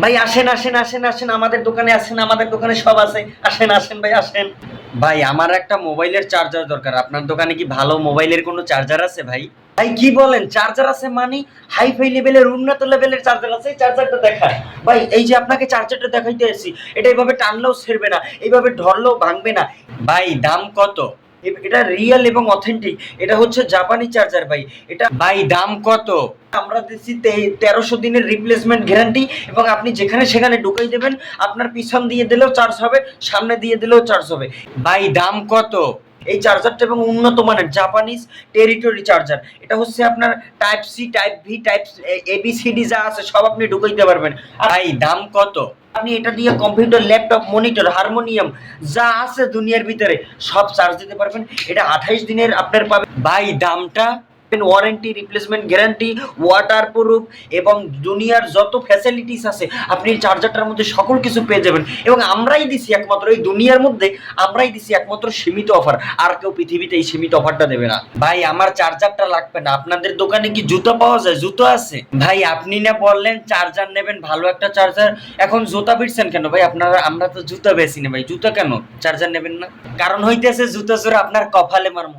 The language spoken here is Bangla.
ভাই আসেন আসেন আসেন আসেন, আমাদের দোকানে আসেন, আমাদের দোকানে সব আছে। আসেন আসেন ভাই আসেন। ভাই আমার একটা মোবাইলের চার্জার দরকার, আপনার দোকানে কি ভালো মোবাইলের কোনো চার্জার আছে ভাই? ভাই কি বলেন, চার্জার আছে মানে? হাইফাই লেভেলের উন্নত লেভেলের চার্জার আছে, এই চার্জারটা দেখায়। ভাই এই যে আপনাকে চার্জারটা দেখাইতে আসছি, এটা এইভাবে টানলেও ছেড়বে না, এইভাবে ধরলেও ভাঙবে না। ভাই দাম কত? এটা রিয়েল এবং অথেন্টিক, এটা হচ্ছে জাপানি চার্জার ভাই। এটা ভাই দাম কত? আমরা দিচ্ছি 1300 দিনের রিপ্লেসমেন্ট গ্যারান্টি, এবং আপনি যেখানে সেখানে ঢুকাই দেবেন, আপনার পিছন দিয়ে দিলেও চার্জ হবে, সামনে দিয়ে দিলেও চার্জ হবে। ভাই দাম কত? এই চার্জারটা এবং উন্নত মানের জাপানিজ টেরিটরি চার্জার, এটা হচ্ছে আপনার type C, type V, type ABCD যা আছে সব আপনি ঢুকাইতে পারবেন। ভাই দাম কত? আপনি এটা দিয়ে কম্পিউটার, ল্যাপটপ, মনিটর, হারমোনিয়াম যা আছে দুনিয়ার ভিতরে সব চার্জ দিতে পারবেন। এটা 28 দিনের আপনার পাবেন। ভাই দামটা? Warranty, replacement guarantee, water proof, এবং দুনিয়ার যত ফ্যাসিলিটিস আছে আপনি চার্জারটার মধ্যে সকল কিছু পেয়ে যাবেন। এবং আমরাই দিছি একমাত্র এই দুনিয়ার মধ্যে, আমরাই দিছি একমাত্র সীমিত অফার, আর কেউ পৃথিবীতে এই সীমিত অফারটা দেবে না। ভাই আমার চার্জারটা লাগবে না, আপনাদের দোকানে কি জুতো পাওয়া যায়? জুতো আছে? ভাই আপনি না বললেন চার্জার নেবেন, ভালো একটা চার্জার, এখন জুতা বিটছেন কেন ভাই? আপনারা, আমরা তো জুতা বেশি না ভাই, জুতা কেন চার্জার নেবেন না? কারণ হইতেছে জুতা জোরে আপনার কপালে মারমু।